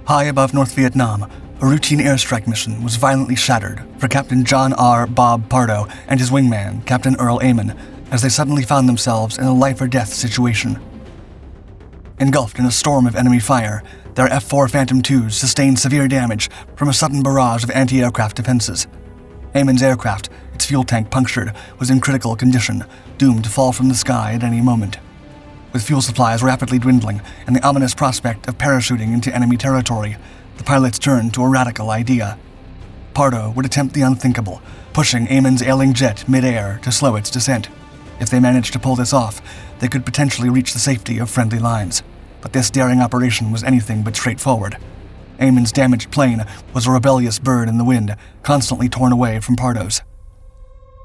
High above North Vietnam, a routine airstrike mission was violently shattered for Captain John R. Bob Pardo and his wingman, Captain Earl Aman, as they suddenly found themselves in a life-or-death situation. Engulfed in a storm of enemy fire, their F-4 Phantom IIs sustained severe damage from a sudden barrage of anti-aircraft defenses. Aman's aircraft, its fuel tank punctured, was in critical condition, doomed to fall from the sky at any moment. With fuel supplies rapidly dwindling and the ominous prospect of parachuting into enemy territory, the pilots turned to a radical idea. Pardo would attempt the unthinkable, pushing Aman's ailing jet mid-air to slow its descent. If they managed to pull this off, they could potentially reach the safety of friendly lines. But this daring operation was anything but straightforward. Aman's damaged plane was a rebellious bird in the wind, constantly torn away from Pardo's.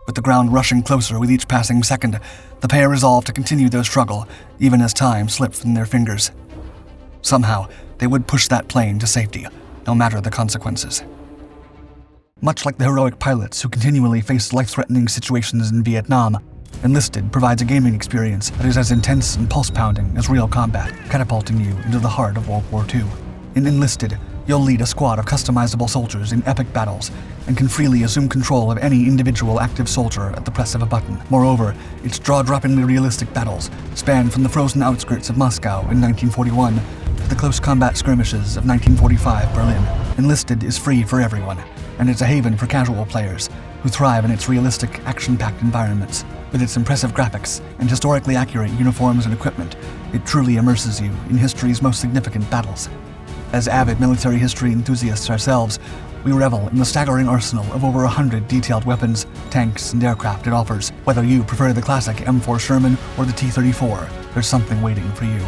With the ground rushing closer with each passing second, the pair resolved to continue their struggle, even as time slipped from their fingers. Somehow, they would push that plane to safety, no matter the consequences. Much like the heroic pilots who continually faced life-threatening situations in Vietnam, Enlisted provides a gaming experience that is as intense and pulse-pounding as real combat, catapulting you into the heart of World War II. In Enlisted, you'll lead a squad of customizable soldiers in epic battles and can freely assume control of any individual active soldier at the press of a button. Moreover, its jaw-droppingly realistic battles span from the frozen outskirts of Moscow in 1941 to the close combat skirmishes of 1945 Berlin. Enlisted is free for everyone, and it's a haven for casual players who thrive in its realistic, action-packed environments. With its impressive graphics and historically accurate uniforms and equipment, it truly immerses you in history's most significant battles. As avid military history enthusiasts ourselves, we revel in the staggering arsenal of over 100 detailed weapons, tanks, and aircraft it offers. Whether you prefer the classic M4 Sherman or the T-34, there's something waiting for you.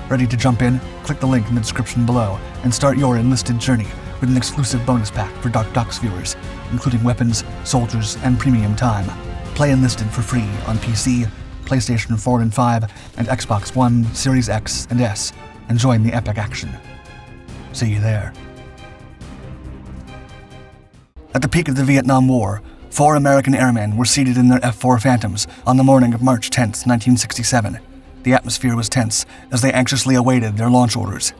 Ready to jump in? Click the link in the description below and start your Enlisted journey with an exclusive bonus pack for Dark Docs viewers, including weapons, soldiers, and premium time. Play Enlisted for free on PC, PlayStation 4 and 5, and Xbox One, Series X, and S, and join the epic action. See you there. At the peak of the Vietnam War, 4 American airmen were seated in their F-4 Phantoms on the morning of March 10, 1967. The atmosphere was tense as they anxiously awaited their launch orders.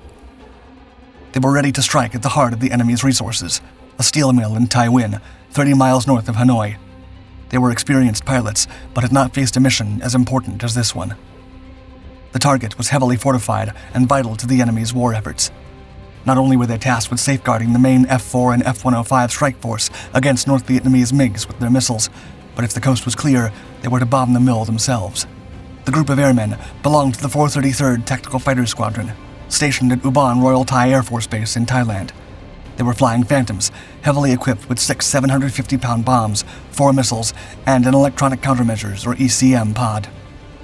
They were ready to strike at the heart of the enemy's resources, a steel mill in Tai Nguyen, 30 miles north of Hanoi. They were experienced pilots, but had not faced a mission as important as this one. The target was heavily fortified and vital to the enemy's war efforts. Not only were they tasked with safeguarding the main F-4 and F-105 strike force against North Vietnamese MiGs with their missiles, but if the coast was clear, they were to bomb the mill themselves. The group of airmen belonged to the 433rd Tactical Fighter Squadron, stationed at Ubon Royal Thai Air Force Base in Thailand. They were flying Phantoms, heavily equipped with 6 750-pound bombs, 4 missiles, and an electronic countermeasures, or ECM, pod.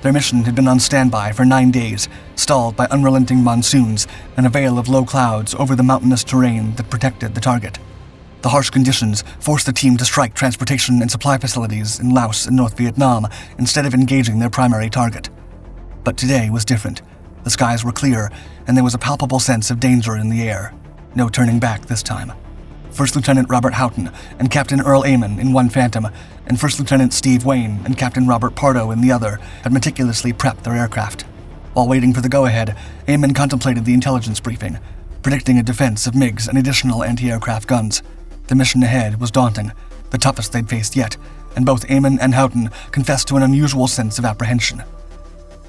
Their mission had been on standby for 9 days, stalled by unrelenting monsoons and a veil of low clouds over the mountainous terrain that protected the target. The harsh conditions forced the team to strike transportation and supply facilities in Laos and North Vietnam instead of engaging their primary target. But today was different. The skies were clear, and there was a palpable sense of danger in the air. No turning back this time. First Lieutenant Robert Houghton and Captain Earl Aman in one Phantom, and First Lieutenant Steve Wayne and Captain Robert Pardo in the other had meticulously prepped their aircraft. While waiting for the go-ahead, Aman contemplated the intelligence briefing, predicting a defense of MiGs and additional anti-aircraft guns. The mission ahead was daunting, the toughest they'd faced yet, and both Aman and Houghton confessed to an unusual sense of apprehension.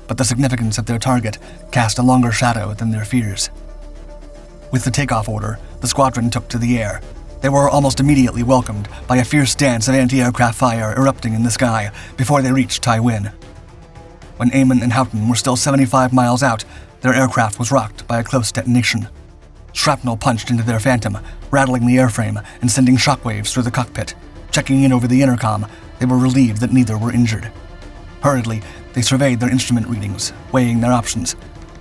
But the significance of their target cast a longer shadow than their fears. With the takeoff order, the squadron took to the air. They were almost immediately welcomed by a fierce dance of anti-aircraft fire erupting in the sky before they reached Tai Nguyen. When Aman and Houghton were still 75 miles out, their aircraft was rocked by a close detonation. Shrapnel punched into their Phantom, rattling the airframe and sending shockwaves through the cockpit. Checking in over the intercom, they were relieved that neither were injured. Hurriedly, they surveyed their instrument readings, weighing their options.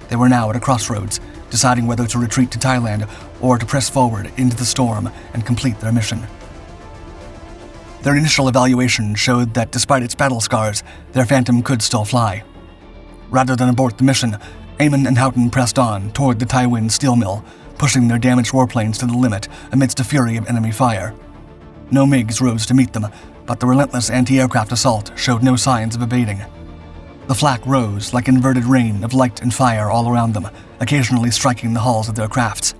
They were now at a crossroads, deciding whether to retreat to Thailand or to press forward into the storm and complete their mission. Their initial evaluation showed that despite its battle scars, their Phantom could still fly. Rather than abort the mission, Aman and Houghton pressed on toward the Tai Nguyen steel mill, pushing their damaged warplanes to the limit amidst a fury of enemy fire. No MiGs rose to meet them, but the relentless anti-aircraft assault showed no signs of abating. The flak rose like inverted rain of light and fire all around them, occasionally striking the hulls of their crafts.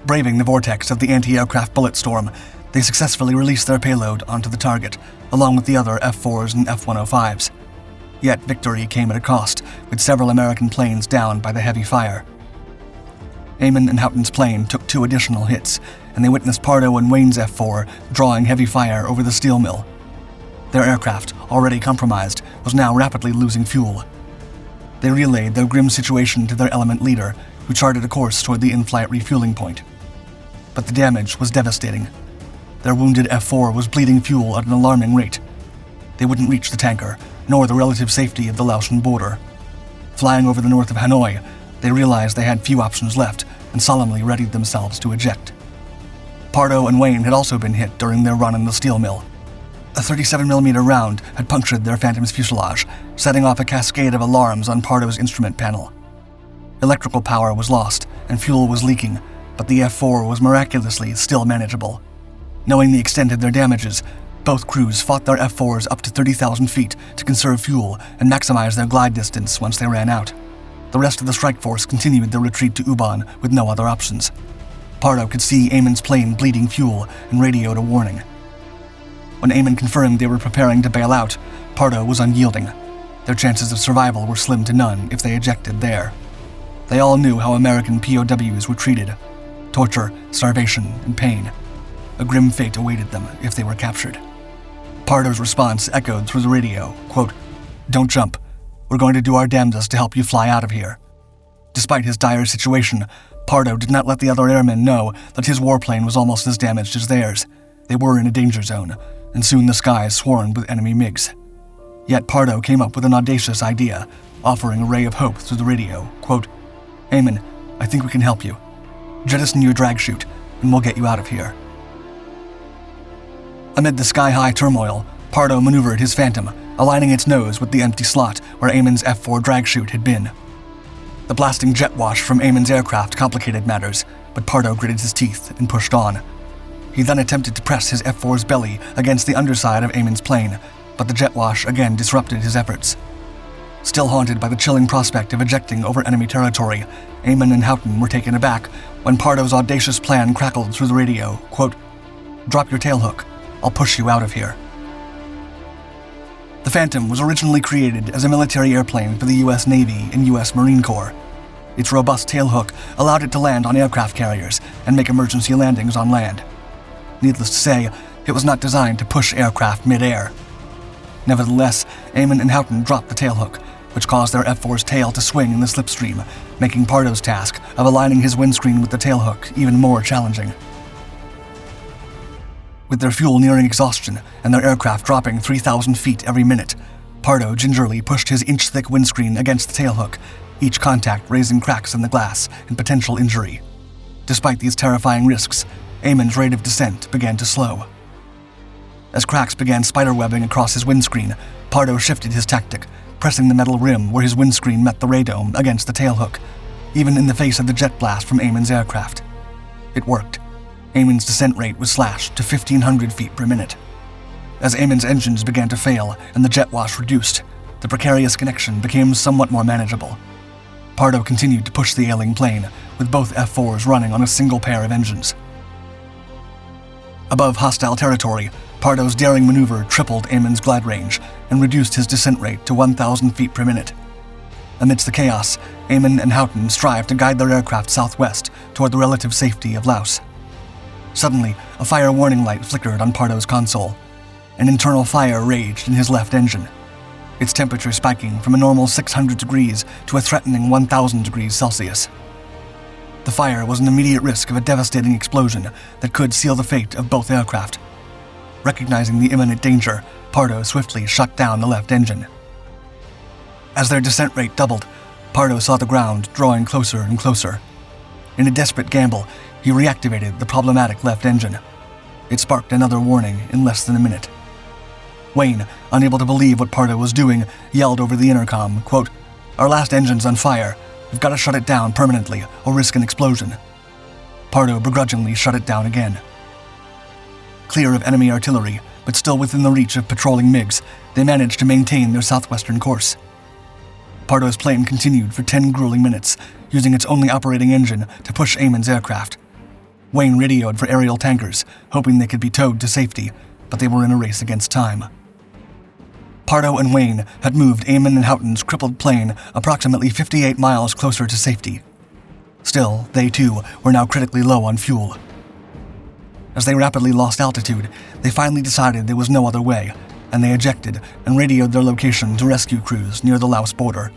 Braving the vortex of the anti-aircraft bullet storm, they successfully released their payload onto the target, along with the other F-4s and F-105s. Yet victory came at a cost, with several American planes downed by the heavy fire. Aman and Houghton's plane took 2 additional hits, and they witnessed Pardo and Wayne's F-4 drawing heavy fire over the steel mill. Their aircraft, already compromised, was now rapidly losing fuel. They relayed their grim situation to their element leader, who charted a course toward the in-flight refueling point. But the damage was devastating. Their wounded F-4 was bleeding fuel at an alarming rate. They wouldn't reach the tanker, nor the relative safety of the Laotian border. Flying over the north of Hanoi, they realized they had few options left and solemnly readied themselves to eject. Pardo and Wayne had also been hit during their run in the steel mill. A 37mm round had punctured their Phantom's fuselage, setting off a cascade of alarms on Pardo's instrument panel. Electrical power was lost and fuel was leaking, but the F-4 was miraculously still manageable. Knowing the extent of their damages, both crews fought their F-4s up to 30,000 feet to conserve fuel and maximize their glide distance once they ran out. The rest of the strike force continued their retreat to Ubon with no other options. Pardo could see Aman's plane bleeding fuel and radioed a warning. When Aman confirmed they were preparing to bail out, Pardo was unyielding. Their chances of survival were slim to none if they ejected there. They all knew how American POWs were treated: torture, starvation, and pain. A grim fate awaited them if they were captured. Pardo's response echoed through the radio, quote, "Don't jump. We're going to do our damnedest to help you fly out of here." Despite his dire situation, Pardo did not let the other airmen know that his warplane was almost as damaged as theirs. They were in a danger zone, and soon the skies swarmed with enemy MiGs. Yet Pardo came up with an audacious idea, offering a ray of hope through the radio, quote, "Aman, I think we can help you. Jettison your drag chute, and we'll get you out of here." Amid the sky-high turmoil, Pardo maneuvered his Phantom, aligning its nose with the empty slot where Aman's F-4 drag chute had been. The blasting jet wash from Aman's aircraft complicated matters, but Pardo gritted his teeth and pushed on. He then attempted to press his F-4's belly against the underside of Aman's plane, but the jet wash again disrupted his efforts. Still haunted by the chilling prospect of ejecting over enemy territory, Aman and Houghton were taken aback when Pardo's audacious plan crackled through the radio, quote, "Drop your tailhook. I'll push you out of here." The Phantom was originally created as a military airplane for the U.S. Navy and U.S. Marine Corps. Its robust tailhook allowed it to land on aircraft carriers and make emergency landings on land. Needless to say, it was not designed to push aircraft mid-air. Nevertheless, Aman and Houghton dropped the tailhook, which caused their F-4's tail to swing in the slipstream, making Pardo's task of aligning his windscreen with the tailhook even more challenging. With their fuel nearing exhaustion and their aircraft dropping 3,000 feet every minute, Pardo gingerly pushed his inch-thick windscreen against the tailhook, each contact raising cracks in the glass and potential injury. Despite these terrifying risks, Aman's rate of descent began to slow. As cracks began spiderwebbing across his windscreen, Pardo shifted his tactic, pressing the metal rim where his windscreen met the radome against the tailhook, even in the face of the jet blast from Aman's aircraft. It worked. Aman's descent rate was slashed to 1,500 feet per minute. As Aman's engines began to fail and the jet wash reduced, the precarious connection became somewhat more manageable. Pardo continued to push the ailing plane, with both F-4s running on a single pair of engines. Above hostile territory, Pardo's daring maneuver tripled Aman's glide range and reduced his descent rate to 1,000 feet per minute. Amidst the chaos, Aman and Houghton strived to guide their aircraft southwest toward the relative safety of Laos. Suddenly, a fire warning light flickered on Pardo's console. An internal fire raged in his left engine, its temperature spiking from a normal 600 degrees to a threatening 1,000 degrees Celsius. The fire was an immediate risk of a devastating explosion that could seal the fate of both aircraft. Recognizing the imminent danger, Pardo swiftly shut down the left engine. As their descent rate doubled, Pardo saw the ground drawing closer and closer. In a desperate gamble, he reactivated the problematic left engine. It sparked another warning in less than a minute. Wayne, unable to believe what Pardo was doing, yelled over the intercom, quote, "Our last engine's on fire. We've got to shut it down permanently or risk an explosion." Pardo begrudgingly shut it down again. Clear of enemy artillery, but still within the reach of patrolling MiGs, they managed to maintain their southwestern course. Pardo's plane continued for 10 grueling minutes, using its only operating engine to push Aman's aircraft. Wayne radioed for aerial tankers, hoping they could be towed to safety, but they were in a race against time. Pardo and Wayne had moved Aman and Houghton's crippled plane approximately 58 miles closer to safety. Still, they too were now critically low on fuel. As they rapidly lost altitude, they finally decided there was no other way, and they ejected and radioed their location to rescue crews near the Laos border.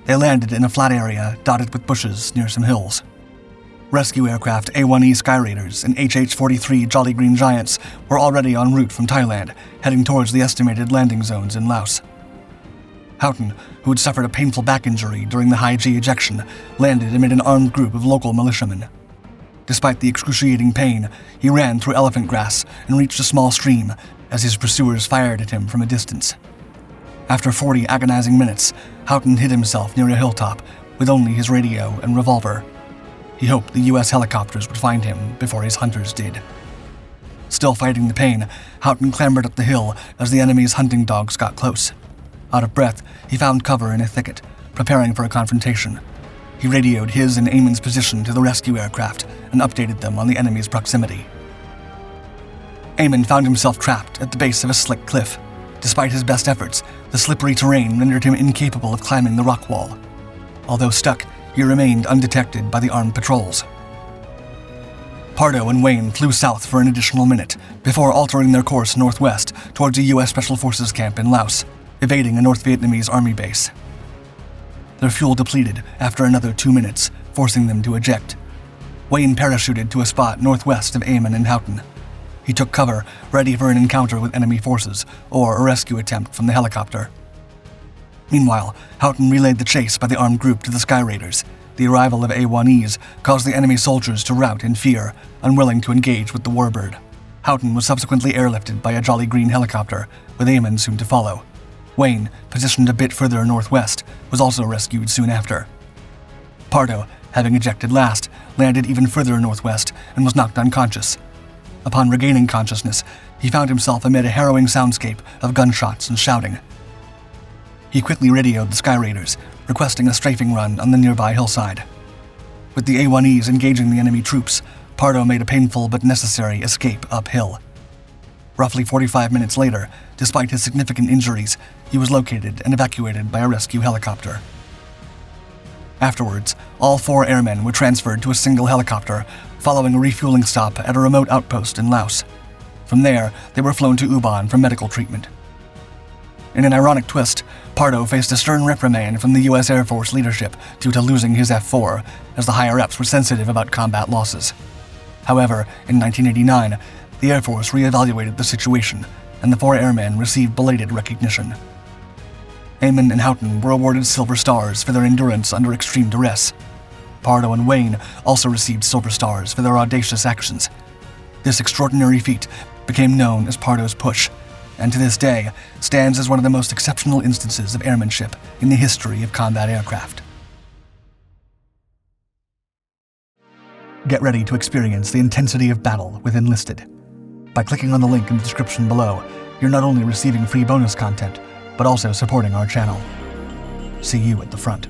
They landed in a flat area dotted with bushes near some hills. Rescue aircraft A-1E Sky Raiders and HH-43 Jolly Green Giants were already en route from Thailand, heading towards the estimated landing zones in Laos. Houghton, who had suffered a painful back injury during the high-G ejection, landed amid an armed group of local militiamen. Despite the excruciating pain, he ran through elephant grass and reached a small stream as his pursuers fired at him from a distance. After 40 agonizing minutes, Houghton hid himself near a hilltop with only his radio and revolver. He hoped the U.S. helicopters would find him before his hunters did. Still fighting the pain, Houghton clambered up the hill as the enemy's hunting dogs got close. Out of breath, he found cover in a thicket, preparing for a confrontation. He radioed his and Amon's position to the rescue aircraft and updated them on the enemy's proximity. Aman found himself trapped at the base of a slick cliff. Despite his best efforts, the slippery terrain rendered him incapable of climbing the rock wall. Although stuck, he remained undetected by the armed patrols. Pardo and Wayne flew south for an additional minute before altering their course northwest towards a U.S. Special Forces camp in Laos, evading a North Vietnamese army base. Their fuel depleted after another 2 minutes, forcing them to eject. Wayne parachuted to a spot northwest of Aman and Houghton. He took cover, ready for an encounter with enemy forces or a rescue attempt from the helicopter. Meanwhile, Houghton relayed the chase by the armed group to the Sky Raiders. The arrival of A-1Es caused the enemy soldiers to rout in fear, unwilling to engage with the warbird. Houghton was subsequently airlifted by a Jolly Green helicopter, with Aman soon to follow. Wayne, positioned a bit further northwest, was also rescued soon after. Pardo, having ejected last, landed even further northwest and was knocked unconscious. Upon regaining consciousness, he found himself amid a harrowing soundscape of gunshots and shouting. He quickly radioed the Sky Raiders, requesting a strafing run on the nearby hillside. With the A-1Es engaging the enemy troops, Pardo made a painful but necessary escape uphill. Roughly 45 minutes later, despite his significant injuries, he was located and evacuated by a rescue helicopter. Afterwards, all 4 airmen were transferred to a single helicopter, following a refueling stop at a remote outpost in Laos. From there, they were flown to Ubon for medical treatment. In an ironic twist, Pardo faced a stern reprimand from the U.S. Air Force leadership due to losing his F-4, as the higher-ups were sensitive about combat losses. However, in 1989, the Air Force re-evaluated the situation, and the 4 airmen received belated recognition. Aman and Houghton were awarded Silver Stars for their endurance under extreme duress. Pardo and Wayne also received Silver Stars for their audacious actions. This extraordinary feat became known as Pardo's Push, and to this day stands as one of the most exceptional instances of airmanship in the history of combat aircraft. Get ready to experience the intensity of battle with Enlisted. By clicking on the link in the description below, you're not only receiving free bonus content, but also supporting our channel. See you at the front.